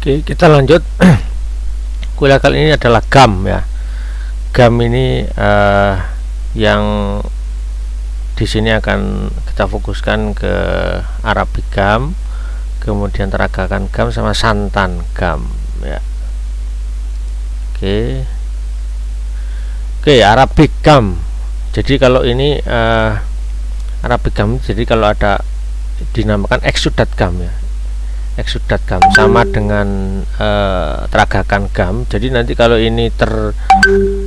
Oke, kita lanjut. Kuliah kali ini adalah GAM ya. GAM ini yang di sini akan kita fokuskan ke Arabic GAM, kemudian Teragakan GAM sama Santan GAM ya. Oke, Arabic GAM. Jadi kalau ini Arabic GAM, jadi kalau ada dinamakan Exudat GAM ya. Exudat GAM sama dengan Teragakan GAM. Jadi nanti kalau ini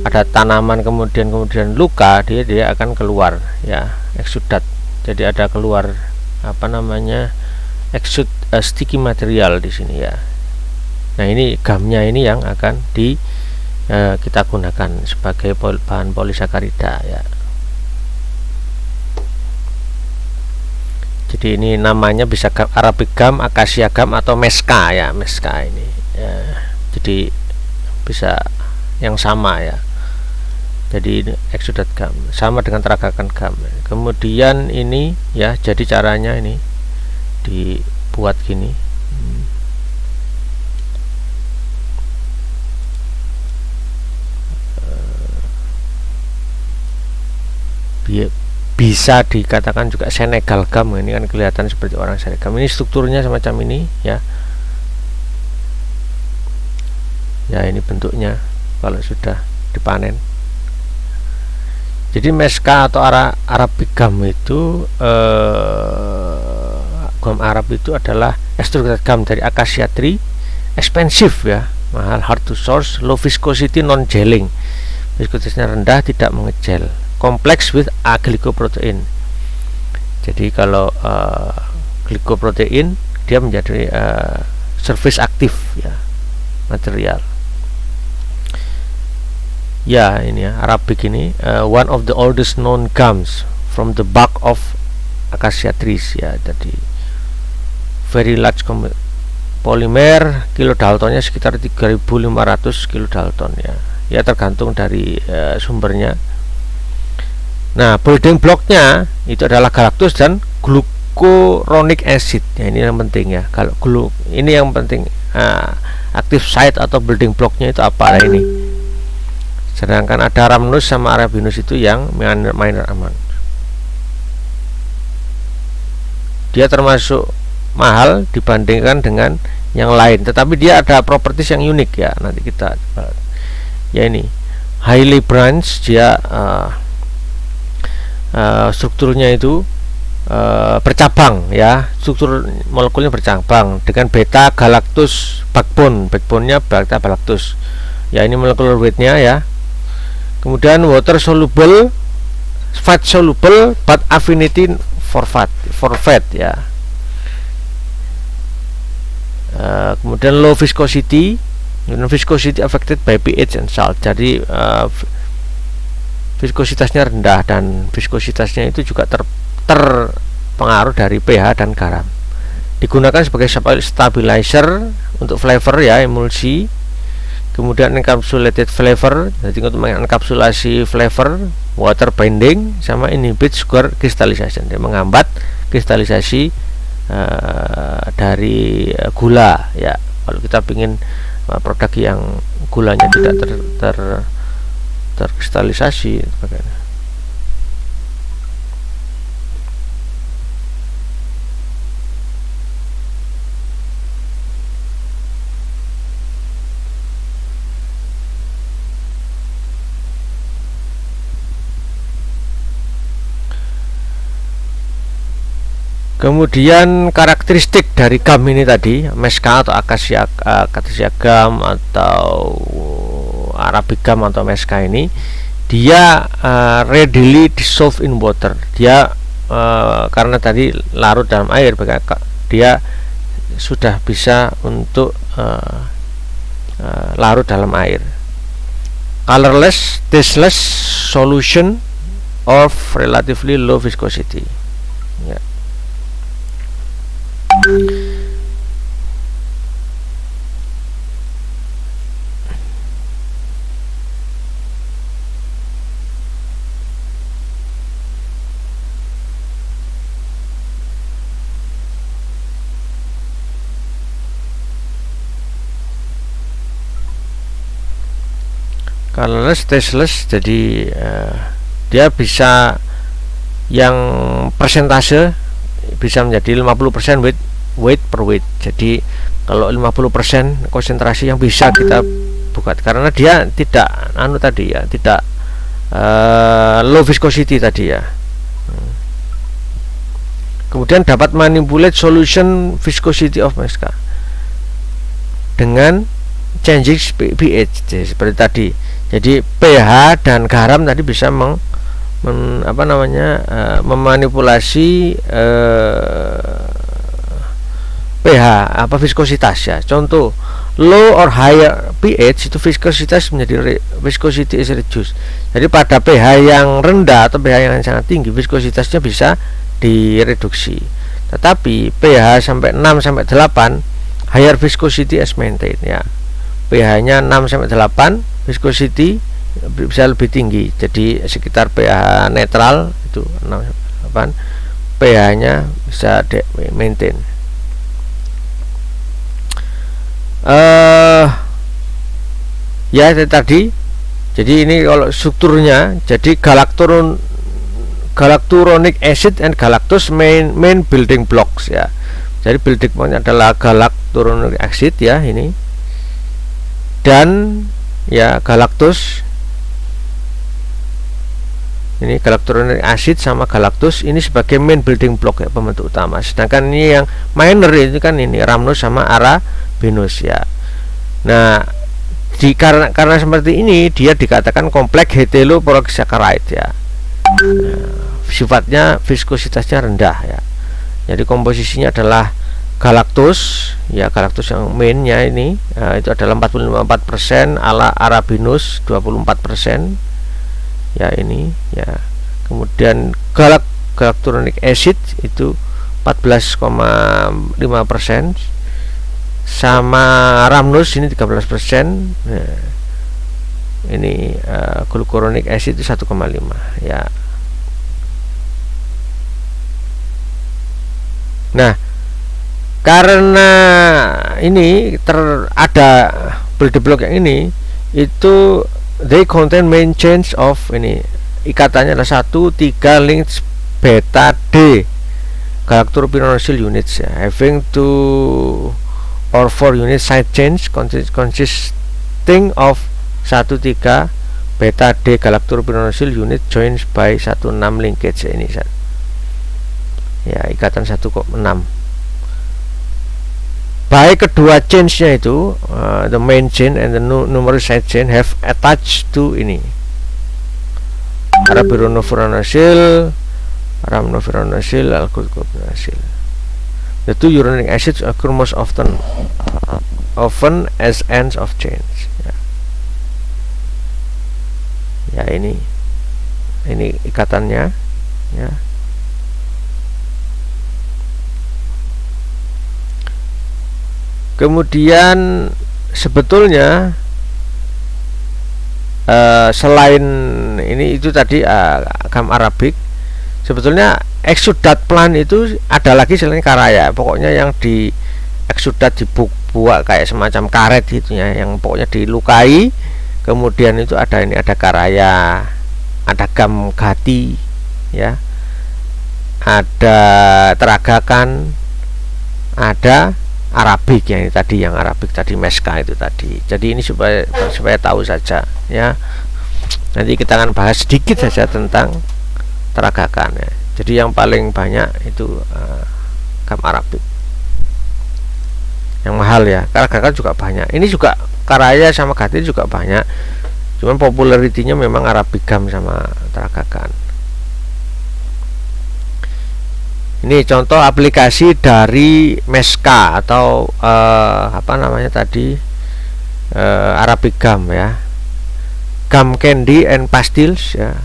ada tanaman kemudian luka, dia akan keluar ya, exudat. Jadi ada keluar sticky material di sini ya. Nah, ini GAM-nya ini yang akan kita gunakan sebagai bahan polisakarida ya. Jadi ini namanya bisa Arabic GAM, Acacia GAM atau Mesca ya, Mesca ini ya. Jadi bisa yang sama ya. Jadi ini Exudat GAM sama dengan Teragakan GAM. Kemudian ini ya, jadi caranya ini dibuat gini. Bisa dikatakan juga Senegal GAM. Ini kan kelihatan seperti orang Senegal. Ini strukturnya semacam ini ya. Ya, ini bentuknya kalau sudah dipanen. Jadi Mesca atau Arabic GAM itu GAM Arab itu adalah extruded GAM dari Acacia tree, expensive ya, mahal, hard to source, low viscosity, non gelling, viskositasnya rendah, tidak mengejel, complex with a glycoprotein. Jadi kalau glycoprotein dia menjadi surface aktif ya, material. Ya, ini ya, Arabic ini one of the oldest known gums from the bark of acacia trees ya. Jadi very large polymer, kilodaltonnya sekitar 3.500 kilodalton ya. Ya, tergantung dari sumbernya. Nah, building blocknya itu adalah galactose dan glucuronic acid. Ya, ini yang penting ya. Kalau ini yang penting, active site atau building blocknya itu apa ini. Sedangkan ada Rhamnus sama Arabinus itu yang minor amount. Dia termasuk mahal dibandingkan dengan yang lain, tetapi dia ada properties yang unik ya. Nanti kita ya, ini highly branch, dia strukturnya itu bercabang ya, struktur molekulnya bercabang dengan beta galactose backbone-nya beta galactose ya. Ini molecular weight-nya ya. Kemudian water soluble, fat soluble, but affinity for fat ya. Kemudian low viscosity affected by pH and salt. Jadi viskositasnya rendah dan viskositasnya itu juga terpengaruh dari pH dan garam. Digunakan sebagai stabilizer untuk flavor ya, emulsi. Kemudian encapsulated flavor, jadi untuk mengenkapsulasi flavor, water binding, sama inhibit sugar crystallization, dia menghambat kristalisasi dari gula ya. Kalau kita ingin produk yang gulanya tidak terkristalisasi sebagainya. Kemudian karakteristik dari GAM ini tadi, Mesca atau Acacia GAM atau Arabic GAM atau Mesca ini, dia readily dissolve in water. Dia karena tadi larut dalam air, dia sudah bisa untuk larut dalam air. Colorless, tasteless solution of relatively low viscosity ya. colorless, tasteless. Jadi dia bisa yang persentase bisa menjadi 50% weight per weight. Jadi kalau 50% konsentrasi yang bisa kita buka, karena dia tidak tadi ya, tidak low viscosity tadi ya. Kemudian dapat manipulate solution viscosity of Mesca dengan changing pH seperti tadi. Jadi pH dan garam tadi bisa memanipulasi pH viskositas ya. Contoh low or higher pH itu viskositas menjadi viscosity is reduced. Jadi pada pH yang rendah atau pH yang sangat tinggi viskositasnya bisa direduksi. Tetapi pH sampai 6 sampai 8 higher viscosity is maintained ya. pH-nya 6 sampai 8 viscosity bisa lebih tinggi. Jadi sekitar pH netral itu 6 sampai 8 pH-nya bisa maintain. Ya tadi. Jadi ini kalau strukturnya, jadi galacturonic acid and galactose main building blocks ya. Jadi building blocknya adalah galacturonic acid ya ini, dan ya galactose ini, galacturonic acid sama galactose ini sebagai main building block ya, pembentuk utama. Sedangkan ini yang minor itu kan ini rhamnose sama arabinose ya. Nah karena seperti ini dia dikatakan kompleks heteropolysaccharide ya. Sifatnya viskositasnya rendah ya. Jadi komposisinya adalah galactose ya, galactose yang mainnya ini itu adalah 45%, arabinose 24% ya ini ya. Kemudian galacturonic acid itu 14,5%, sama rhamnose ini 13%. Nah, ini glucuronic acid itu 1,5 ya. Nah, karena ini ada building block yang ini itu they contain main chains of ini, ikatannya adalah 1, 3 links beta D galacturopyronosyl units ya, having 2 or 4 unit side chains consisting of 1, 3 beta D galacturopyronosyl unit joined by 1, 6 linkage ya, ini ya ikatan 1,6. Baik kedua chains-nya itu the main chain and the numerous side chain have attached to ini arabinofuranosyl, rhamnofuranosyl, alkylglycosyl. The two uronic acids occur most often as ends of chains ya. Ya ini ikatannya ya. Kemudian sebetulnya selain ini itu tadi gam arabik, sebetulnya eksudat plant itu ada lagi selain karaya. Pokoknya yang di eksudat dibuat kayak semacam karet gitu ya, yang pokoknya dilukai. Kemudian itu ada karaya, ada gam gati ya, ada teragakan, ada arabik yang tadi, yang arabik tadi Mesca itu tadi. Jadi ini supaya tahu saja ya. Nanti kita akan bahas sedikit saja tentang teragakan ya. Jadi yang paling banyak itu gam arabik, yang mahal ya. Teragakan juga banyak. Ini juga karaya sama gati juga banyak. Cuman popularitinya memang arabik gam sama teragakan. Ini contoh aplikasi dari Mesca atau apa namanya tadi, Arabic gum ya, gum candy and pastilles ya,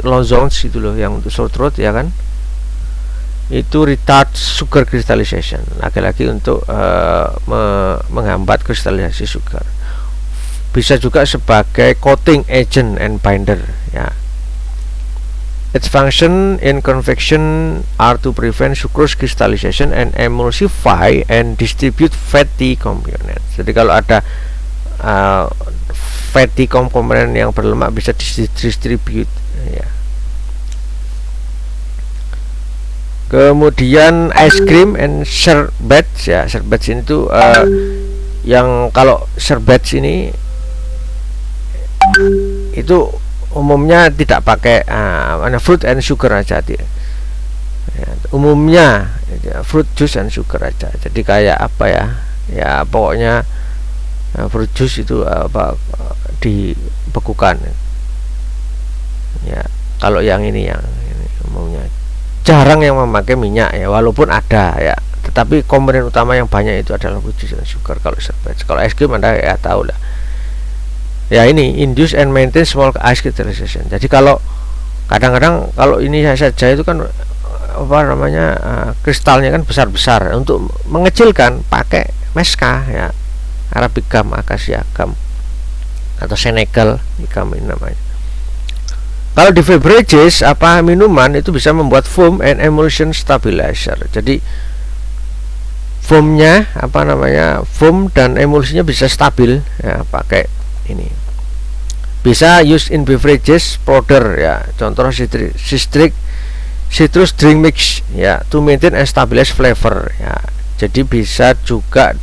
lozenges itu loh yang untuk sore throat ya kan, itu retard sugar crystallization, lagi-lagi untuk menghambat kristalisasi sugar. Bisa juga sebagai coating agent and binder ya. Its function in convection are to prevent sucrose crystallization and emulsify and distribute fatty components. Jadi kalau ada fatty komponen yang berlemak bisa distribute ya. Kemudian ice cream and sherbets ya. Sherbets ini tuh yang kalau sherbets ini itu umumnya tidak pakai fruit and sugar aja dia. Ya, umumnya ya, fruit juice and sugar aja. Jadi kayak apa ya? Ya pokoknya fruit juice itu dibekukan. Ya, kalau yang ini umumnya jarang yang memakai minyak ya, walaupun ada ya, tetapi komponen utama yang banyak itu adalah fruit juice dan sugar kalau sherbet. Kalau es krim Anda ya tahu lah. Ya ini induce and maintain small ice crystallization. Jadi kalau kadang-kadang kalau ini saja itu kan kristalnya kan besar-besar, untuk mengecilkan pakai mesca ya, Arabica gum, acacia gum atau Senegal gum ini namanya. Kalau di beverages minuman itu bisa membuat foam and emulsion stabilizer. Jadi foamnya foam dan emulsinya bisa stabil ya, pakai ini. Bisa use in beverages powder ya, contoh citrus drink mix ya, to maintain and stabilize flavor ya. Jadi bisa juga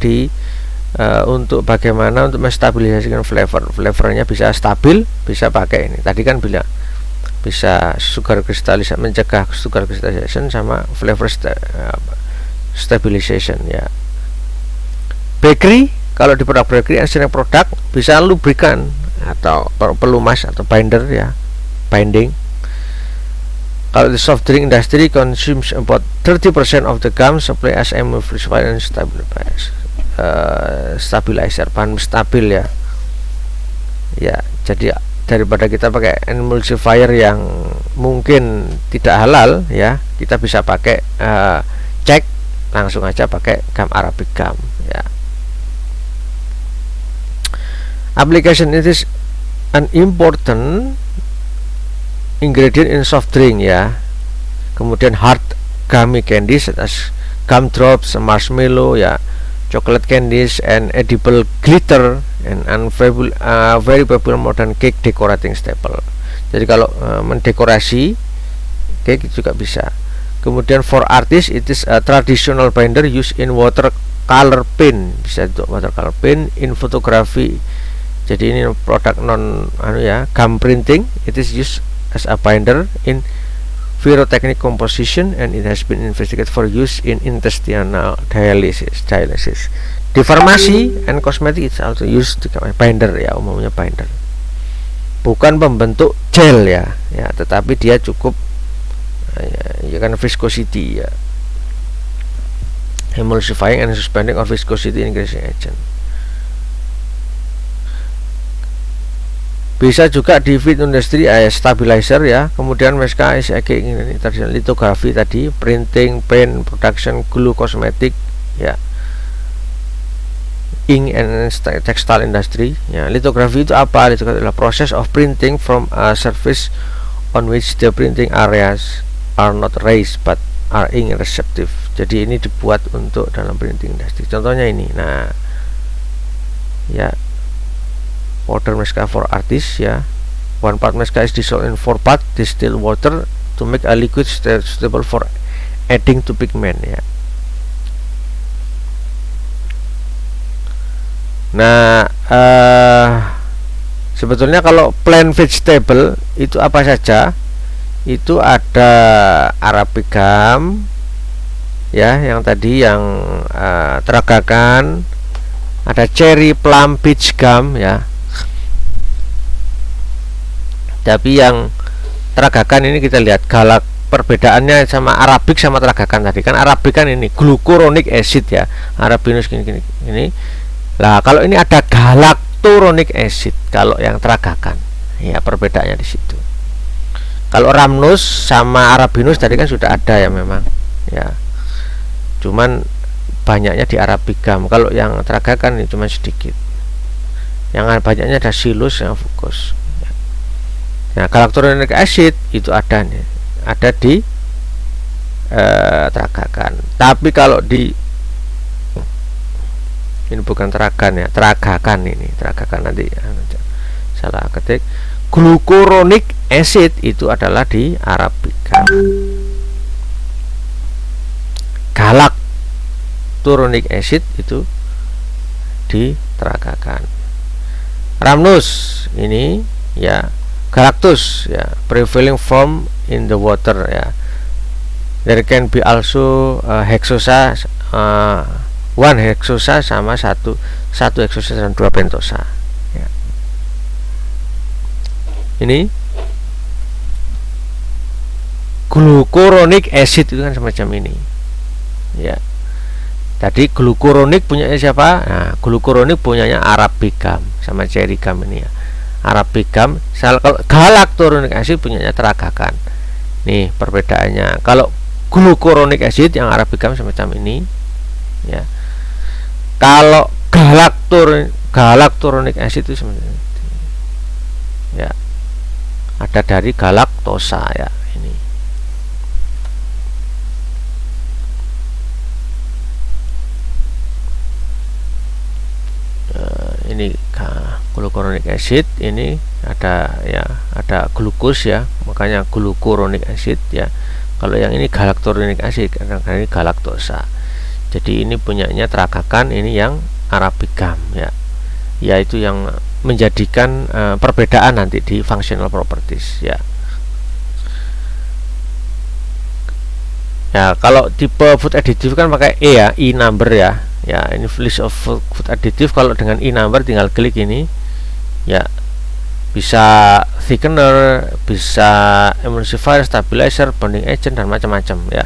untuk bagaimana untuk menstabilisasikan flavornya bisa stabil, bisa pakai ini. Tadi kan bisa sugar crystallization, mencegah sugar crystallization sama flavor stabilization ya. Bakery, kalau di produk bakery engineering produk bisa lubrikan atau pelumas atau binder ya, binding. Kalau di soft drink industry consumes about 30% of the gum supply as emulsifier and stabilizer, bahan stabil ya. Ya, jadi daripada kita pakai emulsifier yang mungkin tidak halal ya, kita bisa pakai cek langsung aja pakai gum Arabica gum ya. Application it is an important ingredient in soft drink ya. Kemudian hard gummy candies as gumdrops, marshmallow ya, chocolate candies and edible glitter and very popular modern cake decorating staple. Jadi kalau mendekorasi cake juga bisa. Kemudian for artists it is a traditional binder used in watercolor pen, bisa untuk watercolor pen, in photography. Jadi ini produk gum printing, it is used as a binder in pyrotechnic composition and it has been investigated for use in intestinal dialysis. Di farmasi and cosmetic it's also used binder ya, umumnya binder. Bukan pembentuk gel ya, tetapi dia cukup ya kan viscosity ya. Emulsifying and suspending of viscosity increasing agent. Bisa juga di feed industry stabilizer ya. Kemudian mesca ini tadi litografi tadi, printing, paint production, glue, kosmetik ya, ink and textile industry ya. Litografi itu apa? Litografi adalah process of printing from a surface on which the printing areas are not raised but are ink receptive. Jadi ini dibuat untuk dalam printing industry. Contohnya ini. Nah ya, powder mesca for artists ya. One part mesca is dissolved in 4 part distilled water to make a liquid suitable for adding to pigment ya. Nah sebetulnya kalau plant vegetable itu apa saja? Itu ada Arabica gum ya, yang tadi yang teragakan, ada cherry plum peach gum ya. Tapi yang teragakan ini kita lihat galak perbedaannya sama Arabic sama teragakan tadi. Kan Arabic kan ini glucuronic acid ya, Arabinus gini. Lah kalau ini ada galacturonic acid kalau yang teragakan. Ya perbedaannya di situ. Kalau Rhamnus sama Arabinus tadi kan sudah ada ya memang. Ya. Cuman banyaknya di Arabica gum. Kalau yang teragakan ini cuma sedikit. Yang banyaknya ada Xylus yang fokus. Nah, galacturonic acid itu ada di teragakan. Tapi kalau di ini bukan teragan ya, teragakan ini, teragakan nanti salah ketik. Glucuronic acid itu adalah di Arabica. Galacturonic acid itu diteragakan. Rhamnus ini ya, galactus ya, prevailing form in the water ya. There can be also hexosa, one hexosa sama satu hexosa dan 2 pentosa ya. Ini glucuronic acid itu kan semacam ini ya. Tadi glucuronic punyanya siapa? Nah, glucuronic punyanya Arabicam sama Cherrygum ini ya. Arabicam. Kalau galacturonic acid punyanya teragakan. Nih perbedaannya. Kalau glucuronic acid yang Arabicam semacam ini ya. Kalau galacturonic acid itu semacam ini ya. Ada dari galaktosa ya ini. Ini glucuronic acid, ini ada ya, ada glukos ya, makanya glucuronic acid ya. Kalau yang ini galacturonic acid karena ini galaktosa. Jadi ini punyanya teragakan, ini yang Arabicam ya, yaitu yang menjadikan perbedaan nanti di functional properties ya. Ya kalau tipe food additive kan pakai E ya, E number ya. Ya ini list of food additive. Kalau dengan E number tinggal klik ini ya, bisa thickener, bisa emulsifier, stabilizer, bonding agent dan macam-macam ya.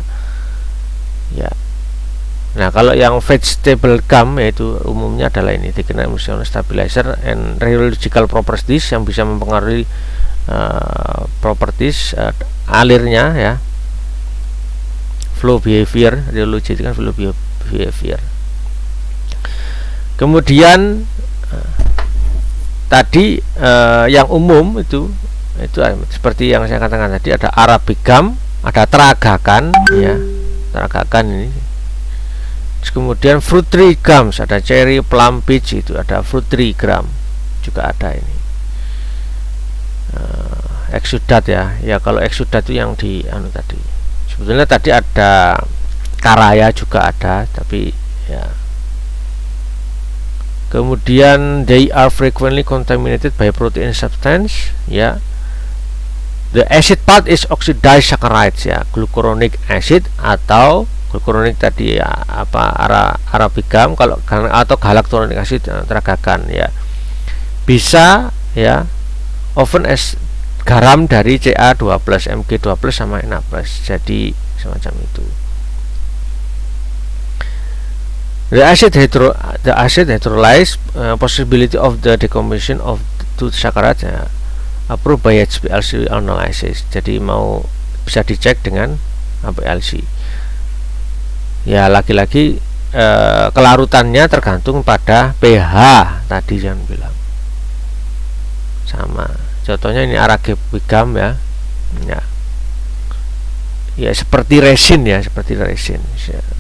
Ya. Nah kalau yang vegetable gum yaitu umumnya adalah ini, thickener, emulsifier, stabilizer and rheological properties yang bisa mempengaruhi properties alirnya ya, flow behavior. Rheology itu kan flow behavior. Kemudian tadi yang umum itu seperti yang saya katakan tadi, ada Arabicam, ada teragakan ya, teragakan ini. Terus kemudian fruit tree gums, ada cherry, plum, peach, itu ada fruit tree gum juga ada ini. Exudat ya, ya kalau exudat itu yang di tadi. Sebetulnya tadi ada karaya juga ada, tapi ya. Kemudian they are frequently contaminated by protein substance ya. The acid part is oxidized saccharides ya, glucuronic acid atau glucuronic tadi ya, apa Arabicam, kalau atau galacturonic acid teragakan ya. Bisa ya, often as garam dari Ca2+, Mg2+ sama Na+. Jadi semacam itu. The acid hydrolyze possibility of the decomposition of two saccharides approved by HPLC analysis. Jadi mau bisa dicek dengan HPLC. Ya lagi-lagi kelarutannya tergantung pada pH tadi yang bilang. Sama. Contohnya ini Arabicam ya. Ya seperti resin ya, seperti resin.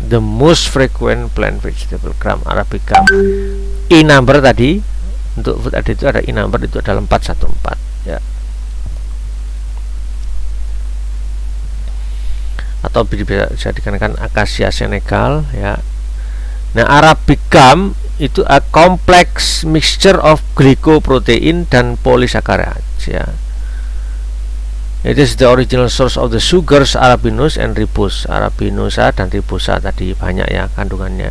The most frequent plant vegetable gum Arabicam. E number tadi untuk food additive itu ada E number, itu adalah 414 ya. Atau bisa dikenakan Acacia senegal ya. Nah Arabicam itu a complex mixture of glycoprotein dan polysaccharides ya. It is the original source of the sugars arabinose and ribose. Arabinosa dan ribosa tadi banyak ya kandungannya.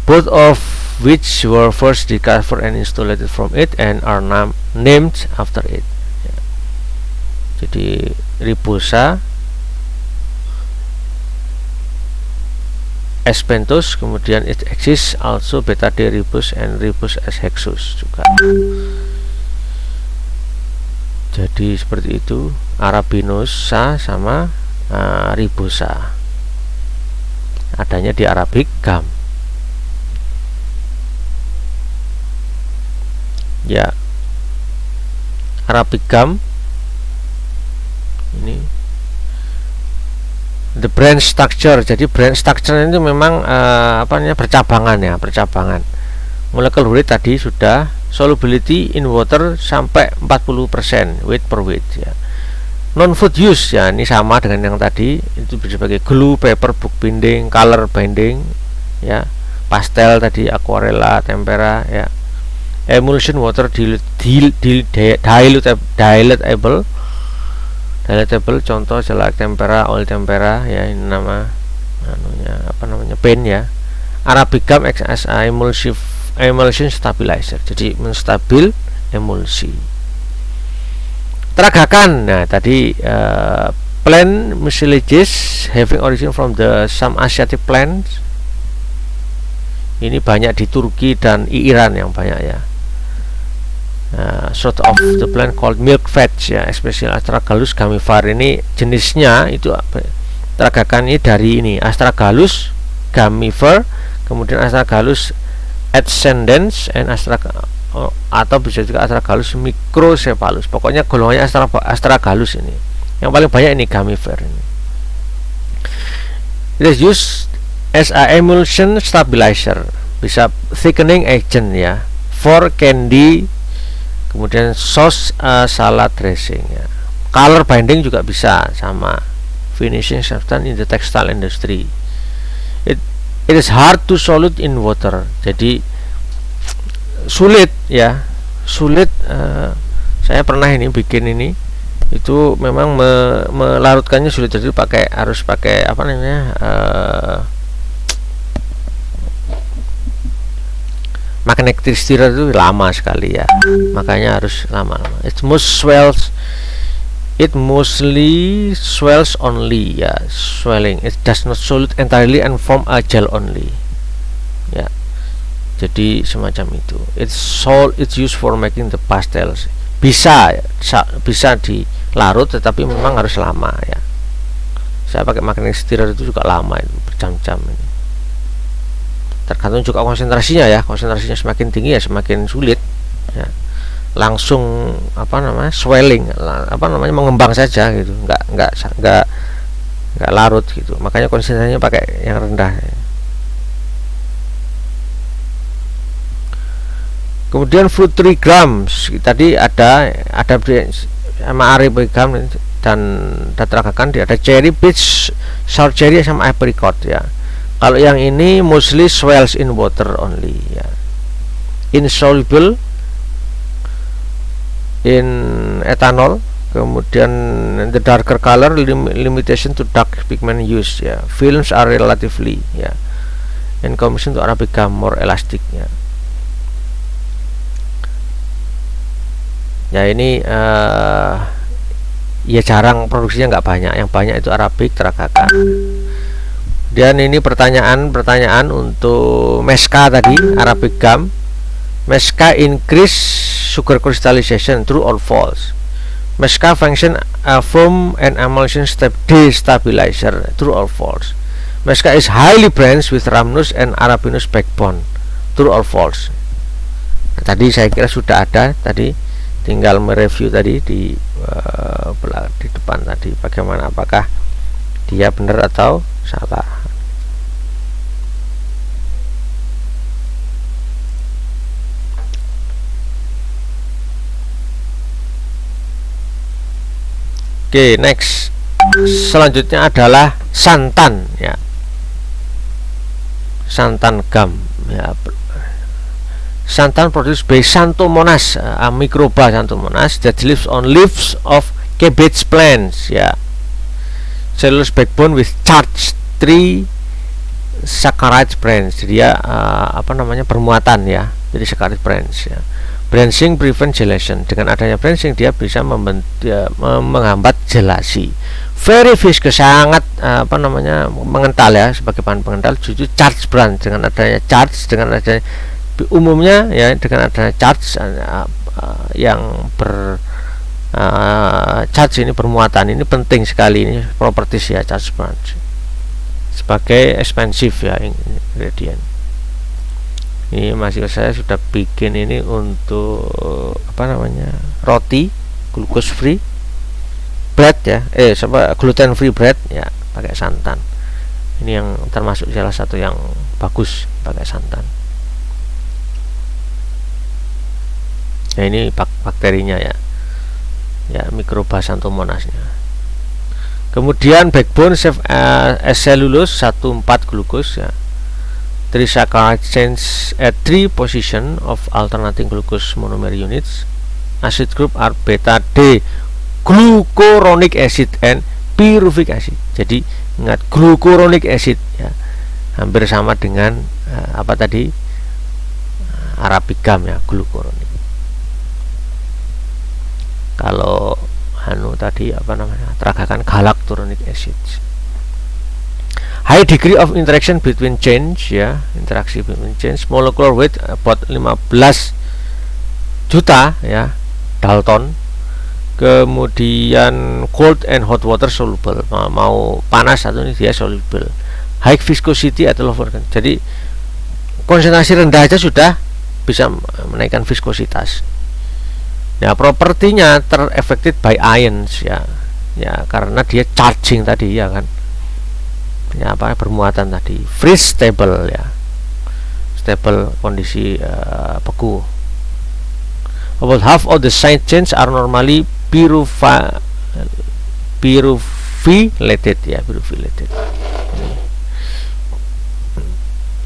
Both of which were first discovered and isolated from it and are named after it. Ya. Jadi ribosa, S. pentos, kemudian it exists also beta D ribose and ribose S. hexose juga. Jadi seperti itu, Arabinosa sama ribosa adanya di Arabicam ya. Arabicam ini the branch structure. Jadi branch structure itu memang bercabangan ya, bercabangan. Molecular weight tadi sudah, solubility in water sampai 40% weight per weight ya. Non food use ya, ini sama dengan yang tadi, itu bisa sebagai glue, paper, book binding, color binding ya, pastel tadi, aquarella, tempera ya. Emulsion water dilatable contoh shellac tempera, oil tempera ya, ini nama pen ya. Arabic gum as emulsion stabilizer, jadi menstabil emulsi. Teragakan, nah tadi plant mucilages having origin from the some Asiatic plants, ini banyak di Turki dan Iran yang banyak ya. Sort of the plant called milk fat ya, especially Astragalus gamivar, ini jenisnya itu teragakan ini dari ini Astragalus gamivar, kemudian Astragalus ascendens and atau bisa juga Astragalus microcephalus, pokoknya golongannya Astragalus ini yang paling banyak ini gamivar ini. It is used as a emulsion stabilizer, bisa thickening agent ya, for candy, kemudian sauce, salad dressing ya. Color binding juga bisa, sama finishing substance in the textile industry. It is hard to solute in water, jadi sulit ya, sulit. Saya pernah ini bikin ini, itu memang melarutkannya sulit, jadi harus pakai apa namanya, magnetic stirrer itu lama sekali ya, makanya harus lama-lama. It mostly swells only ya, swelling. It does not solute entirely and form a gel only ya, jadi semacam itu. It's used for making the pastels, bisa dilarut tetapi memang harus lama ya. Saya pakai magnetic stirrer itu juga lama, itu berjam-jam ini. Tergantung juga konsentrasinya ya, konsentrasinya semakin tinggi ya semakin sulit ya. Langsung swelling, mengembang saja gitu, nggak larut gitu, makanya konsentrasinya pakai yang rendah ya. Kemudian fruit 3 grams tadi ada sama arabica dan teragakan, ada cherry, peach, sour cherry sama apricot ya. Kalau yang ini mostly swells in water only ya, insoluble in ethanol. Kemudian the darker color, limitation to dark pigment use ya. Films are relatively ya, in comparison to arabica more elastic ya. Ya ini ya jarang produksinya, nggak banyak, yang banyak itu arabic teragakan. Dan ini pertanyaan untuk Mesca tadi, Arabic gum. Mesca increase sugar crystallization, true or false? Mesca function a foam and emulsion destabilizer, true or false? Mesca is highly branched with rhamnous and arabinous backbone, true or false? Nah, tadi saya kira sudah ada, tadi tinggal mereview tadi di depan tadi, bagaimana, apakah dia benar atau salah. Oke, next. Selanjutnya adalah santan ya. Santan gum ya. Santan produced by Xanthomonas, a microba Xanthomonas that lives on leaves of cabbage plants ya. Cellulose backbone with charged 3 saccharide branch. Dia bermuatan ya. Jadi saccharide branch ya. Branching prevent gelation. Dengan adanya branching dia bisa menghambat gelasi. Very viscous, sangat mengental ya, sebagai bahan pengental. Justru charge branch, dengan adanya charge, dengan adanya umumnya ya, dengan adanya charge yang charge ini, bermuatan ini penting sekali, ini properties ya, charge branch sebagai expensive ya ingredient. Ini masih saya sudah bikin ini untuk roti glucose free bread ya, gluten free bread ya, pakai santan. Ini yang termasuk salah satu yang bagus pakai santan. Nah, ini bakterinya ya, mikroba xanthomonasnya. Kemudian backbone serve as cellulose 14 glucose ya. Trisaccharide change at 3 position of alternating glucose monomer units. Acid group are beta D glucuronic acid and pyruvic acid. Jadi ingat, glucuronic acid ya, hampir sama dengan apa tadi, arabicam ya, glucuronic. Kalau tadi apa namanya, teragakan galacturonic acid. High degree of interaction between chains ya, interaksi between chains, molecular weight about 15 juta ya Dalton. Kemudian cold and hot water soluble, mau panas atau ini dia soluble. High viscosity atau low volume. Jadi konsentrasi rendah aja sudah bisa menaikkan viskositas. Nah, propertinya ter-affected by ions ya, karena dia charging tadi ya kan, ya apa, bermuatan tadi. Freeze stable ya, stable kondisi beku. About half of the side chains are normally pyruvylated ya, pyruvylated.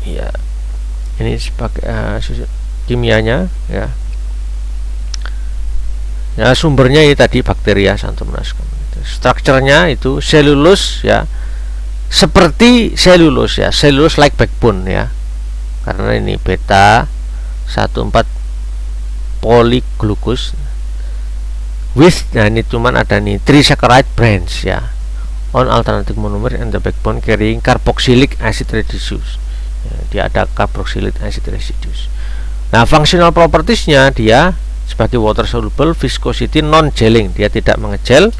Ya, ini sebagai kimianya ya. Ya, sumbernya ini tadi Bacteria xanthomonas. Strukturnya itu selulose ya, seperti selulose ya, selulose like backbone ya, karena ini beta 14 polyglucose with, nah ini cuman ada nih trisaccharide branch ya on alternating monomer and the backbone carrying carboxylic acid residues ya, dia ada carboxylic acid residues. Nah, functional propertiesnya dia sebagai water soluble, viscosity non gelling, dia tidak mengejel.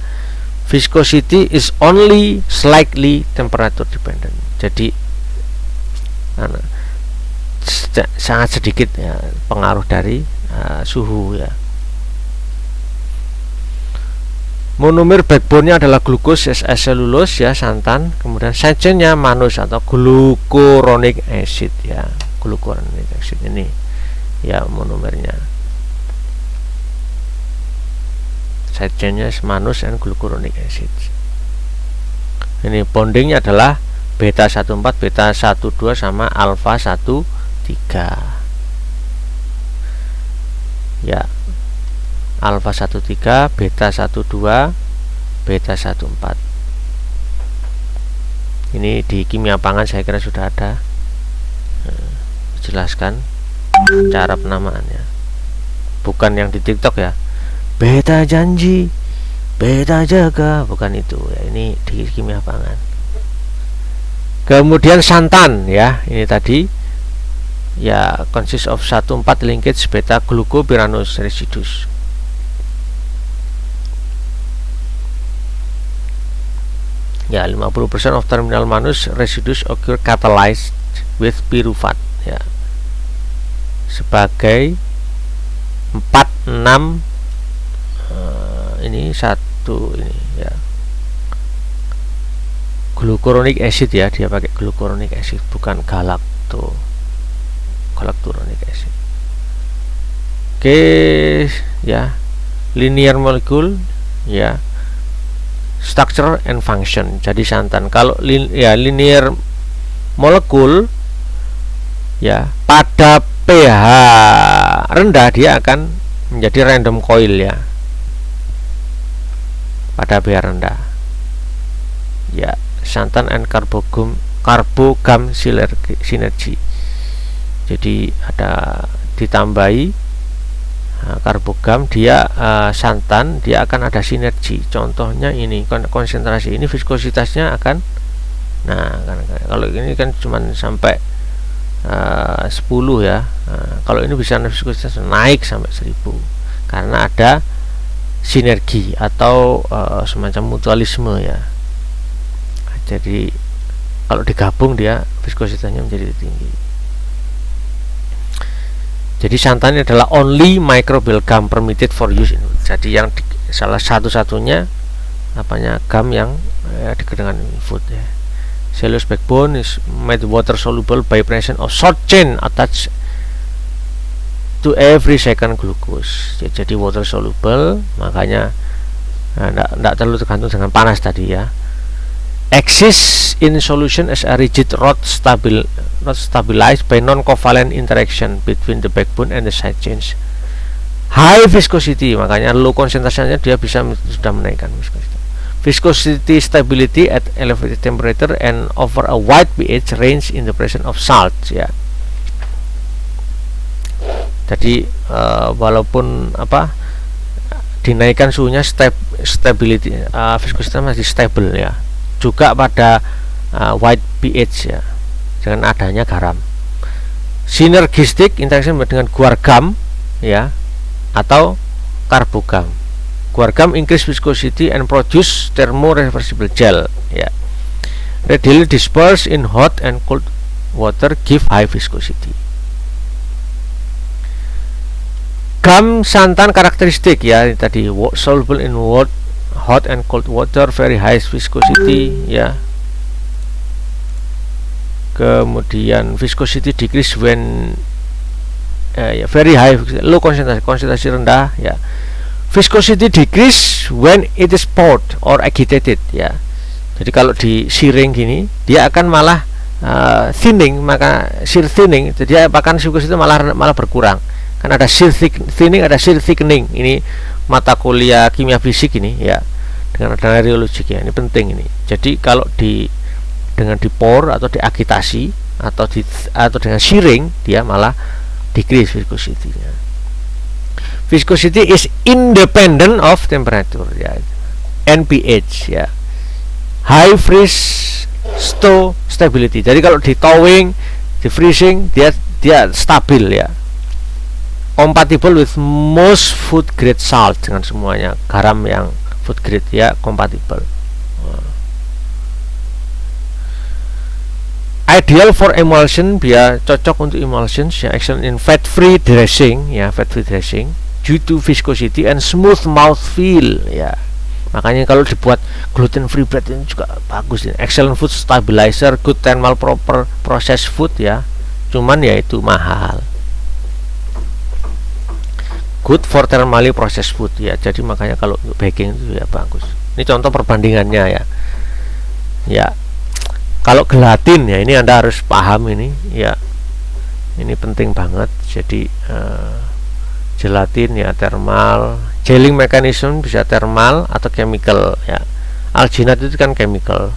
Viscosity is only slightly temperature dependent, jadi sangat sedikit ya pengaruh dari suhu ya. Monomer backbone-nya adalah glukos, cellulose ya, santan. Kemudian side chain-nya mannose atau glucuronic acid ya, glucuronic acid ini ya monomernya. Side chain-nya mannose and glucuronic acid. Ini bondingnya adalah beta 14, beta 12 sama alfa 13 ya, alfa 13, beta 12, beta 14. Ini di kimia pangan saya kira sudah ada jelaskan cara penamaannya, bukan yang di TikTok ya, beta janji, beta jaga, bukan itu ya, ini di kimia pangan. Kemudian santan ya, ini tadi ya, consist of 14 linkage beta glucopyranose residues. Ya, 50% of terminal mannose residues occur catalyzed with pyruvate ya, sebagai 46 ini satu ini ya, glucuronic acid ya, dia pakai glucuronic acid bukan galacturonic acid. Oke ya, linear molecule ya, structure and function. Jadi santan kalau linear molekul ya, pada pH rendah dia akan menjadi random coil ya, pada pH rendah ya, santan and carbogam synergy. Jadi ada ditambahi karbogam, dia santan, dia akan ada sinergi. Contohnya ini konsentrasi ini, viskositasnya akan, nah kalau ini kan cuman sampai 10 ya, kalau ini bisa viskositas naik sampai 1000 karena ada sinergi atau semacam mutualisme ya. Jadi kalau digabung dia viskositasnya menjadi tinggi. Jadi santan ini adalah only microbial gum permitted for use in food. Jadi yang salah satu-satunya gum yang digunakan in food ya. Cellulose backbone is made water soluble by presence of short chain attached to every second glucose. Jadi water soluble, makanya tidak terlalu tergantung dengan panas tadi ya. Exists in solution as a rigid rod stabilized by non-covalent interaction between the backbone and the side chains. High viscosity, makanya low konsentrasinya dia bisa sudah menaikkan viscosity stability at elevated temperature and over a wide pH range in the presence of salt ya. Jadi walaupun dinaikkan suhunya, stability viscosity masih stable ya, juga pada wide pH ya, dengan adanya garam. Synergistic interaction dengan guar-gum ya, atau karbogam. Guar-gum increase viscosity and produce thermoreversible gel ya. Readily disperse in hot and cold water, give high viscosity. Gum santan karakteristik ya, tadi soluble in hot and cold water, very high viscosity ya. Kemudian viscosity decrease when very high, low konsentrasi rendah ya. Viscosity decrease when it is poured or agitated ya. Jadi kalau disiring gini dia akan malah thinning, maka shear thinning, jadi bahkan viscosity malah berkurang. Kan ada shear thinning, ada shear thickening. Ini mata kuliah kimia fisik ini ya, dengan adanya rheologic ya, ini penting ini. Jadi kalau dengan pour atau diagitasi atau dengan shearing, dia malah decrease viscosity-nya. Viscosity is independent of temperature ya, and pH ya. High freeze stability. Jadi kalau di thawing, di freezing, dia stabil ya. Compatible with most food grade salt, dengan semuanya garam yang food grade ya, compatible. Ideal for emulsion, dia cocok untuk emulsions ya. Excellent in fat free dressing ya, fat free dressing due to viscosity and smooth mouth feel ya. Makanya kalau dibuat gluten free bread ini juga bagus ya. Excellent food stabilizer, good thermal proper processed food ya. Cuman ya itu mahal. Good for thermally processed food ya. Jadi makanya kalau untuk baking itu ya bagus. Ini contoh perbandingannya ya. Ya. Kalau gelatin ya, ini Anda harus paham ini ya. Ini penting banget. Jadi gelatin ya thermal, gelling mechanism bisa thermal atau chemical ya. Alginat itu kan chemical.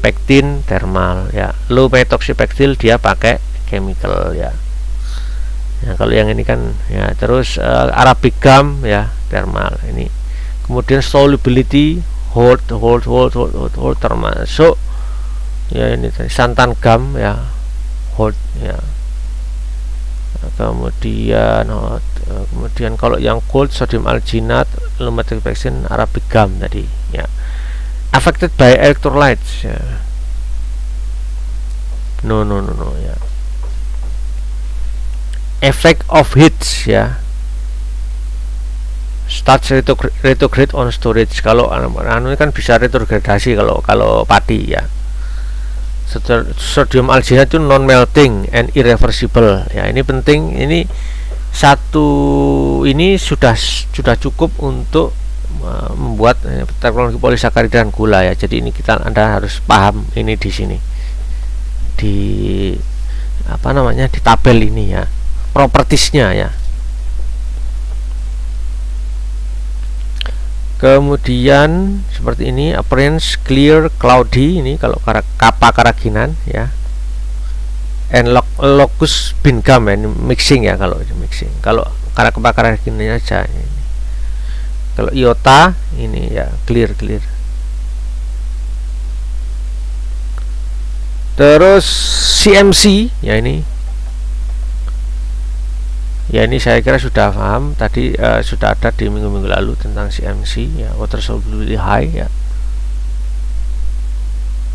Pektin thermal ya. Low methoxypectyl dia pakai chemical ya. Ya, kalau yang ini kan ya, terus Arabic gum ya thermal ini. Kemudian solubility hold termasuk ya, ini tadi santan gum ya hold ya. Kemudian kalau yang cold sodium alginat, low methoxypectin, Arabic gum tadi ya. Affected by electrolytes ya. No ya. Effect of heat ya. Starch retrograde on storage. Kalau ini kan bisa retrogradasi kalau padi ya. Sodium alginat itu non melting and irreversible ya. Ini penting, ini satu ini sudah cukup untuk membuat teknologi polisakarida dan gula ya. Jadi ini Anda harus paham ini di sini, di di tabel ini ya, propertiesnya ya. Kemudian seperti ini, appearance clear cloudy, ini kalau kappa karaginan ya. And locus bingam ya, ini mixing ya, kalau mixing. Kalau kappa karaginannya aja ini. Kalau iota ini ya clear. Terus CMC ya, ini ya, ini saya kira sudah paham tadi, sudah ada di minggu-minggu lalu tentang CMC ya, water solubility high ya.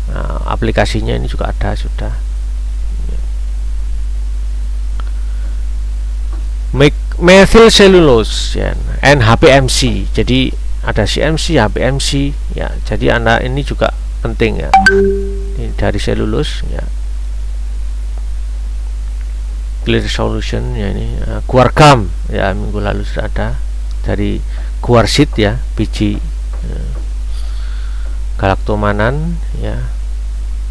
Nah, aplikasinya ini juga ada sudah. Methyl cellulose ya, and HPMC. Jadi ada CMC, HPMC ya. Jadi Anda ini juga penting ya. Ini dari cellulose ya. clear solution ya, ini guargam ya, minggu lalu sudah ada dari guarsid ya, biji galactomannan ya.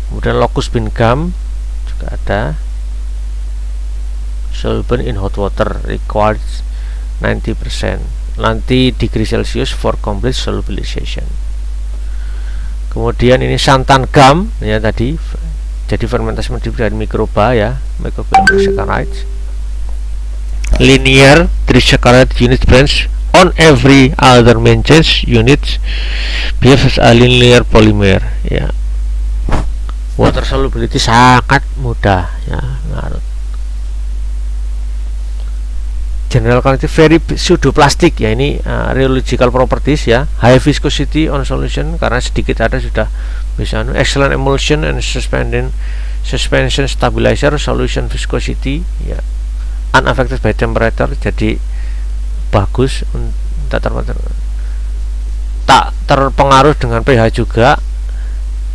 Kemudian locus bean gum juga ada, soluble in hot water, requires 90% degree Celsius for complete solubilization. Kemudian ini santan gum ya, tadi jadi fermentasi dari mikroba ya, Mycobacterium trisaccharides. Linear trisaccharide unit branch on every other main chain unit behaves as a linear polymer ya. Water solubility sangat mudah ya, larut. General quantity very pseudoplastic ya, ini rheological properties ya. High viscosity on solution karena sedikit ada sudah bisa. Excellent emulsion and suspension stabilizer, solution viscosity ya. Unaffected by temperature, jadi bagus, tak terpengaruh dengan pH juga.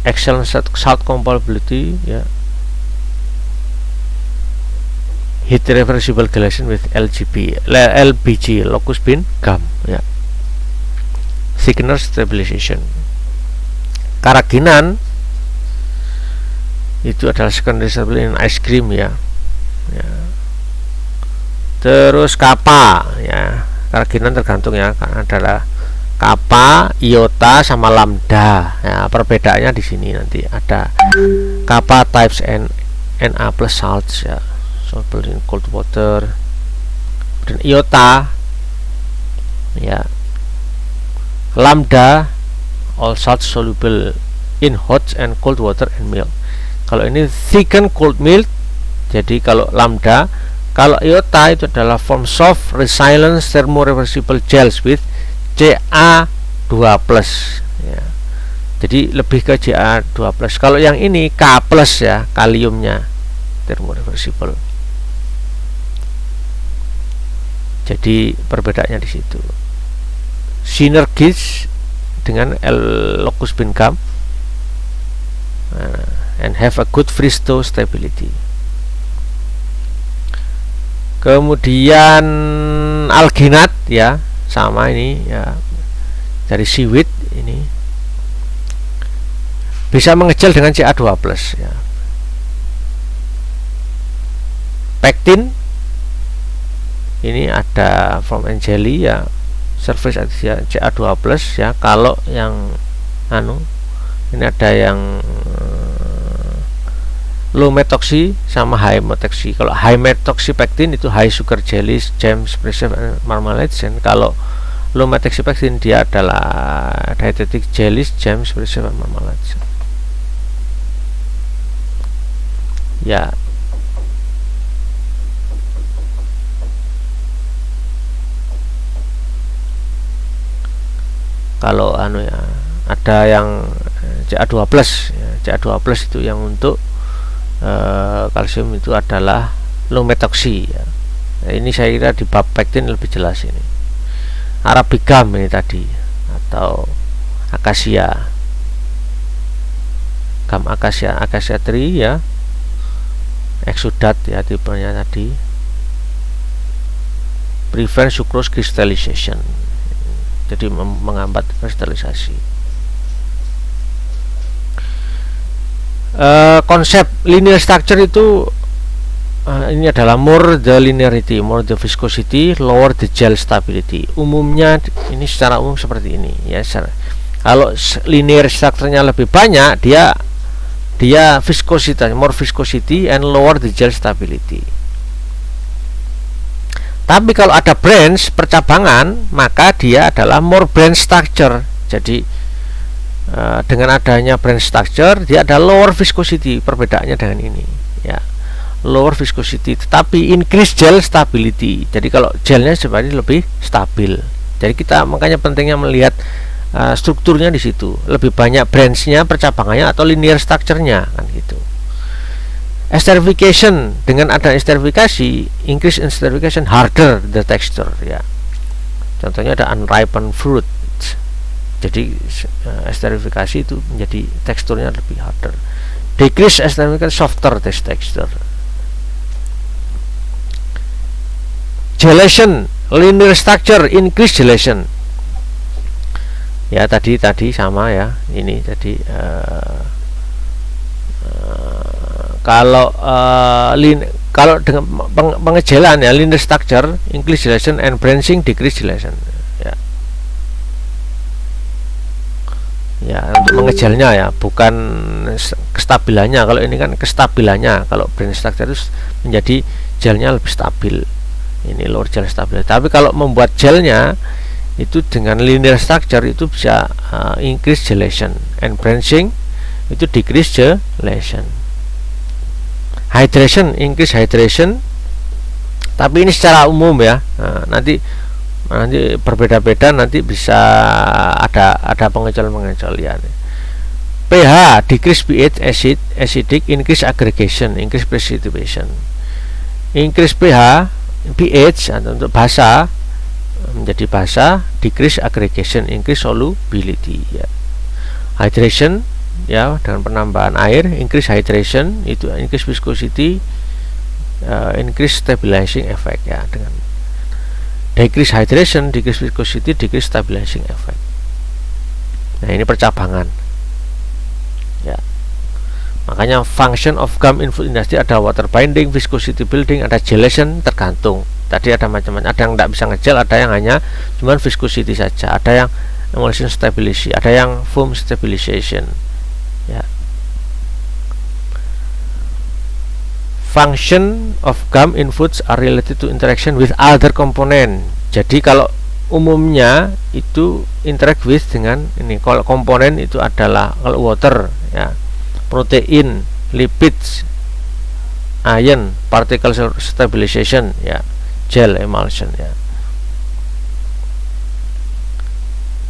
Excellent salt compatibility ya. Heat reversible gelation with LBG locus bean gum ya. Thickener stabilization. Karaginan itu adalah secondary stable in ice cream ya. Terus kappa ya, karaginan tergantung ya, adalah kappa, iota sama lambda ya. Perbedaannya di sini nanti ada kappa types Na plus salts ya, soluble in cold water. Dan iota ya, lambda all salts soluble in hot and cold water and milk. Kalau ini thickened cold milk, jadi kalau lambda. Kalau iota itu adalah form soft resilient thermoreversible gels with Ca2+ ya. Jadi lebih ke Ca2+. Kalau yang ini K+ ya, kaliumnya thermoreversible. Jadi perbedaannya di situ. Sinergis dengan locus bean gum and have a good freeze-thaw stability. Kemudian alginat ya, sama ini ya, dari seaweed ini bisa mengecil dengan Ca2+ ya. Pectin ini ada from jelly ya, surface ya, Ca2+ ya. Kalau yang ini ada yang low methoxy sama high methoxy. Kalau high methoxy pectin itu high sugar jellies, jams, preserve, and marmalades. Dan kalau low methoxy pectin dia adalah dietetic jellies, jams, preserve, and marmalades. Ya. Kalau ya, ada yang Ca2+ ya, Ca2+ itu yang untuk kalsium itu adalah low methoxy ya. Nah, ini saya kira di bab pectin lebih jelas ini. Arabicum ini tadi, atau akasia, gum akasia tree ya, exudat ya tipenya tadi. Prevent sucrose crystallization, jadi menghambat kristalisasi. Konsep linear structure itu ini adalah more the linearity, more the viscosity, lower the gel stability. Umumnya ini secara umum seperti ini ya. Kalau linear structure-nya lebih banyak, dia viscosity, more viscosity and lower the gel stability. Tapi kalau ada branch percabangan, maka dia adalah more branch structure. Jadi dengan adanya branch structure, dia ada lower viscosity. Perbedaannya dengan ini ya, lower viscosity tetapi increase gel stability. Jadi kalau gelnya sebenarnya lebih stabil. Jadi kita makanya pentingnya melihat strukturnya di situ. Lebih banyak branchnya, percabangannya, atau linear structure-nya kan gitu. Esterification, dengan ada esterifikasi, increase in esterification, harder the texture ya. Contohnya ada unripened fruit. Jadi esterifikasi itu menjadi teksturnya lebih harder. Decrease esterification, softer texture. Gelation, linear structure, increase gelation. Ya tadi sama ya. Ini tadi kalau dengan pengejalan ya, linear structure, increase gelation, and branching, decrease gelation. Ya, untuk mengejalnya ya, bukan kestabilannya. Kalau ini kan kestabilannya. Kalau branch structure itu menjadi gelnya lebih stabil. Ini lower gel stabil. Tapi kalau membuat gelnya itu dengan linear structure itu bisa increase gelation, and branching itu decrease gelation. Hydration, increase hydration. Tapi ini secara umum ya. Nanti berbeda-beda, nanti bisa ada pengecualian. pH, decrease pH, acidic, increase aggregation, increase precipitation. Increase pH untuk basa menjadi basa, decrease aggregation, increase solubility ya. Hydration ya, dengan penambahan air, increase hydration itu increase viscosity, increase stabilizing effect ya. Dengan decrease hydration, decrease viscosity, decrease stabilizing effect. Nah, ini percabangan ya. Makanya function of gum in food industry ada water binding, viscosity building, ada gelation, tergantung. Tadi ada macam-macam, ada yang tidak bisa ngegel, ada yang hanya cuman viscosity saja, ada yang emulsion stability, ada yang foam stabilization ya. Function of gum in foods are related to interaction with other component. Jadi kalau umumnya itu interact with dengan ini, kalau komponen itu adalah kalau water ya, protein, lipids, ion, particle stabilization ya, gel emulsion ya.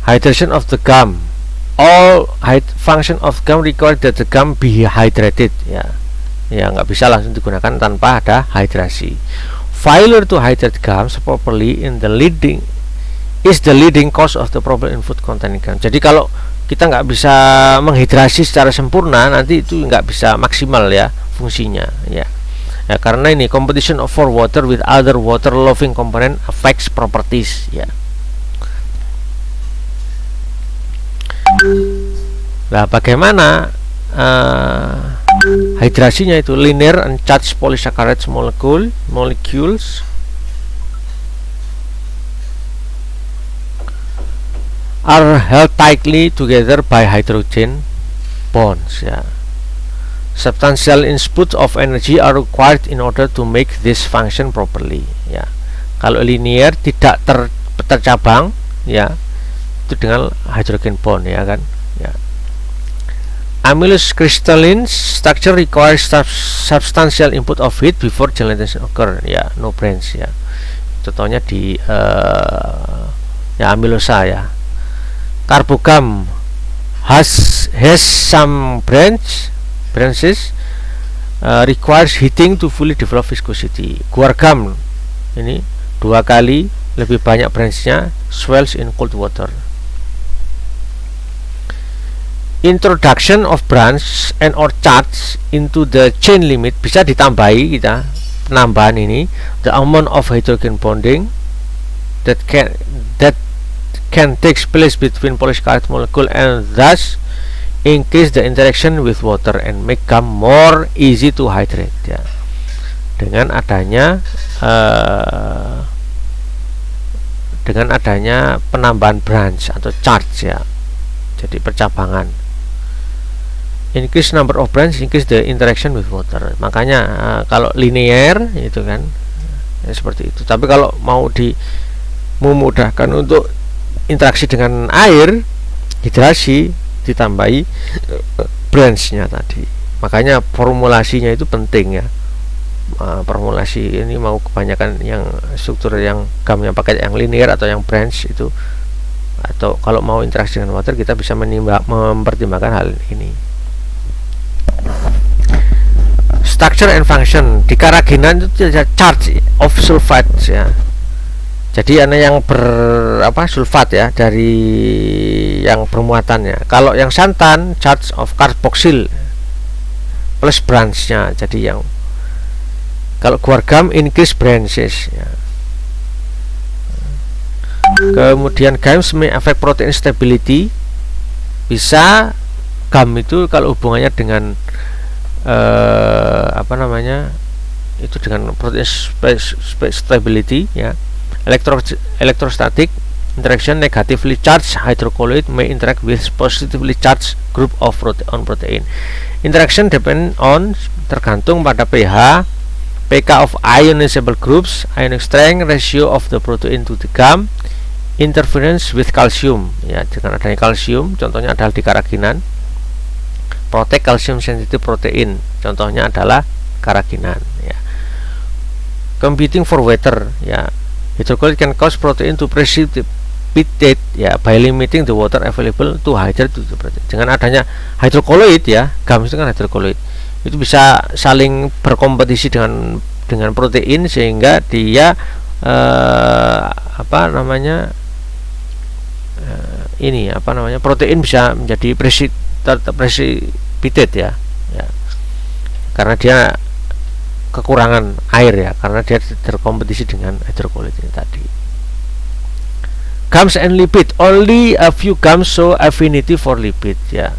Hydration of the gum, all function of gum require that the gum be hydrated ya. Ya, nggak bisa langsung digunakan tanpa ada hidrasi. Failure to hydrate gums properly in the leading cause of the problem in food containing gum. Jadi kalau kita nggak bisa menghidrasi secara sempurna, nanti itu nggak bisa maksimal ya fungsinya ya. Ya, karena ini competition for water with other water loving component affects properties ya. Nah, bagaimana hidrasinya itu? Linear and charged polysaccharides molecules are held tightly together by hydrogen bonds ya. Substantial inputs of energy are required in order to make this function properly ya. Kalau linear tidak tercabang ya, itu dengan hydrogen bond ya kan ya. Amylose crystalline structure requires substantial input of heat before gelatination occur ya, no branch ya. Contohnya di ya amylosa ya. Carbogum has some branches requires heating to fully develop viscosity. Guar gum ini 2 kali lebih banyak branchnya, swells in cold water. Introduction of branch and or charge into the chain limit, bisa ditambahi kita penambahan ini, the amount of hydrogen bonding that can take place between polysaccharide molecule and thus increase the interaction with water and make gum more easy to hydrate ya. Dengan adanya penambahan branch atau charge ya, jadi percabangan. Increase number of branch, increase the interaction with water. Makanya kalau linear itu kan ya seperti itu. Tapi kalau mau memudahkan untuk interaksi dengan air, hidrasi, ditambahi branchnya tadi. Makanya formulasinya itu penting ya. Formulasi ini mau kebanyakan yang struktur yang gumnya pakai yang linear atau yang branch itu, atau kalau mau interaksi dengan water kita bisa mempertimbangkan hal ini. Structure and function di karaginan itu charge of sulfate ya. Jadi ada yang sulfat ya, dari yang bermuatannya. Kalau yang santan charge of carboxyl plus branchnya. Jadi yang kalau guar gum increase branches ya. Kemudian GAMS may affect protein stability. Bisa GAM itu kalau hubungannya dengan apa namanya itu dengan protein stability ya. Electrostatic interaction, negatively charged hydrocolloid may interact with positively charged group of protein. Interaction depend on, tergantung pada pH, pK of ionizable groups, ionic strength, ratio of the protein to the GAM, interference with calcium ya. Dengan adanya kalsium, contohnya adalah di karaginan, protect calcium sensitive protein, contohnya adalah karaginan ya. Competing for water ya. Hydrocolloid can cause protein to precipitate ya by limiting the water available to hydrate to the protein. Dengan adanya hydrocolloid ya, GAM itu kan hydrocolloid, itu bisa saling berkompetisi dengan protein sehingga dia protein bisa menjadi precipitate ya, karena dia kekurangan air ya, karena dia terkompetisi dengan hydrocolloid ini tadi. GAMS and lipid, only a few GAMS show affinity for lipid ya.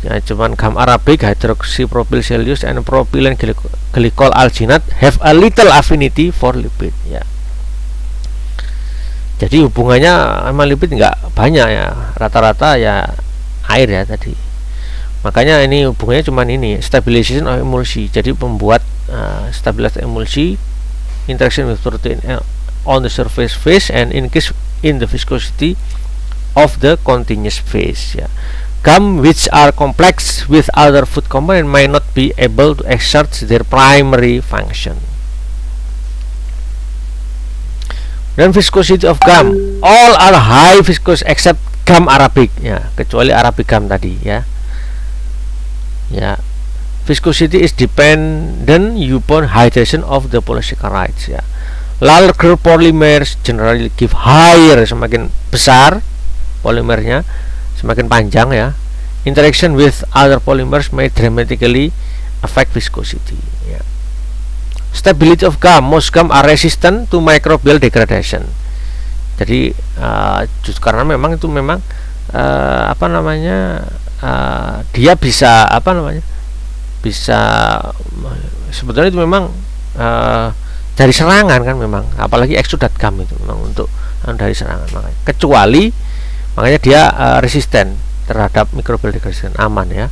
Ya, cuman GAM arabic, hydroxypropyl cellulose, and propylene glycol alginate have a little affinity for lipid ya. Jadi hubungannya sama lipid nggak banyak ya, rata-rata ya air ya tadi. Makanya ini hubungannya cuman ini, stabilization of emulsi. Jadi membuat stabilitas emulsi, interaction with protein on the surface phase, and increase in the viscosity of the continuous phase ya. GAM which are complex with other food component may not be able to exert their primary function. Dan viscosity of GAM, all are high viscous except GAM arabic ya, kecuali arabic GAM tadi ya. Ya, viscosity is dependent upon hydration of the polysaccharides ya. Larger polymers generally give higher, semakin besar polimernya, semakin panjang ya. Interaction with other polymers may dramatically affect viscosity ya. Stability of GAM, most GAM are resistant to microbial degradation. Jadi karena memang itu memang dia bisa bisa sebetulnya itu memang dari serangan kan, memang apalagi exudate GAM itu memang untuk dari serangan, makanya dia resisten terhadap microbial degradation, aman ya.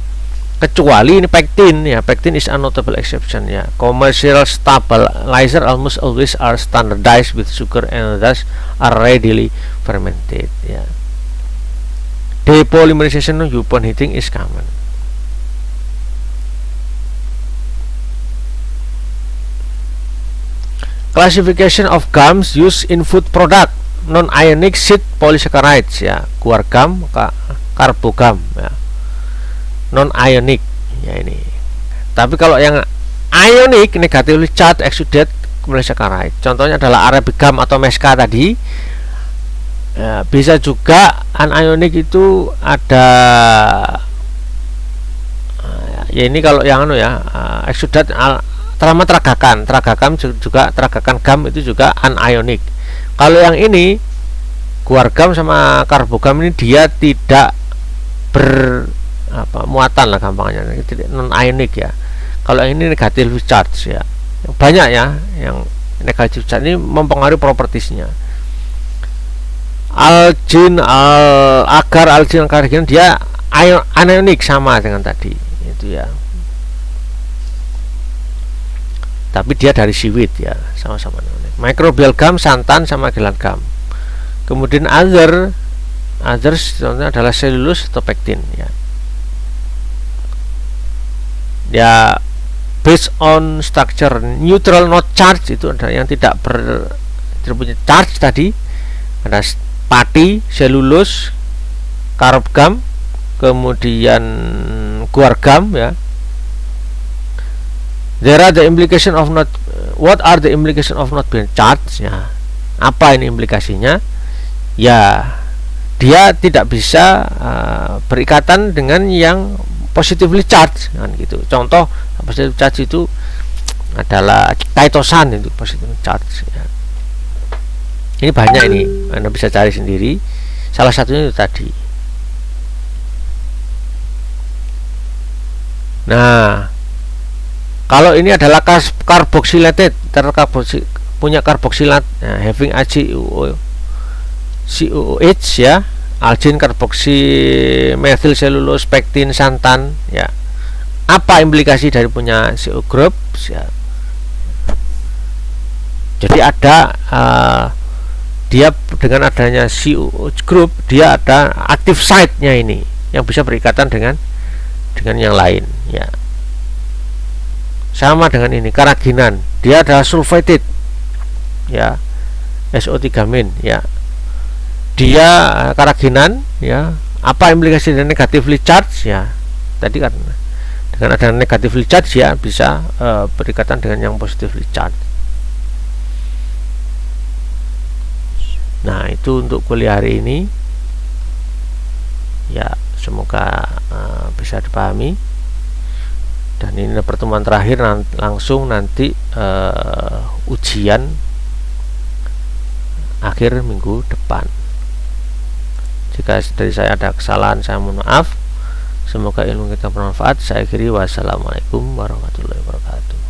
Kecuali ini pektin ya, pektin is a notable exception ya. Commercial stabilizer almost always are standardized with sugar and thus are readily fermented ya. Depolymerization upon heating is common. Classification of GAMs used in food product, non-ionic sheet polysaccharides ya, guar GAM, karbogam ya. Non-ionic ya ini. Tapi kalau yang ionic, negatively charged exudate polysaccharide, contohnya adalah arabic GAM atau mesca tadi. Ya, bisa juga anionic itu ada ya ini kalau yang exudate terama tragakan juga, tragakan GAM itu juga anionic. Kalau yang ini guar GAM sama karbogam ini dia tidak muatan lah gampangnya, non ionic ya. Kalau yang ini negatif charge ya, banyak ya yang negatif charge ini mempengaruhi propertiesnya. Algin, agar algin karbon dia anionic sama dengan tadi itu ya, tapi dia dari seaweed ya, sama-sama anionic. Microbial GAM, santan sama gelat GAM. Kemudian others contohnya adalah selulose atau pektin ya. Ya, based on structure, neutral not charge itu ada yang tidak punya charge tadi, ada pati, selulose, carb GAM, kemudian guar GAM ya. There are the implication of not, what are the implication of not being charged ya. Apa ini implikasinya? Ya, dia tidak bisa berikatan dengan yang positively charged kan gitu. Contoh positive charge itu adalah kaitosan, itu positive charge ya. Ini banyak, ini Anda bisa cari sendiri. Salah satunya itu tadi. Nah, kalau ini adalah carboxylated, punya karboksilat, nah, having COOH ya, algin karboksi methyl selulose pektin santan ya. Apa implikasi dari punya CO group ya? Jadi ada dia dengan adanya COOH group, dia ada active site-nya ini yang bisa berikatan dengan yang lain ya. Sama dengan ini karaginan, dia adalah sulfated ya, SO3- ya. Dia karaginan ya. Apa implikasi dari negatively charge ya? Tadi kan dengan adanya negatively charge ya bisa berikatan dengan yang positively charge. Nah, itu untuk kuliah hari ini ya, semoga bisa dipahami. Dan ini pertemuan terakhir, langsung nanti ujian akhir minggu depan. Jika dari saya ada kesalahan, saya mohon maaf. Semoga ilmu kita bermanfaat. Saya akhiri, wassalamualaikum warahmatullahi wabarakatuh.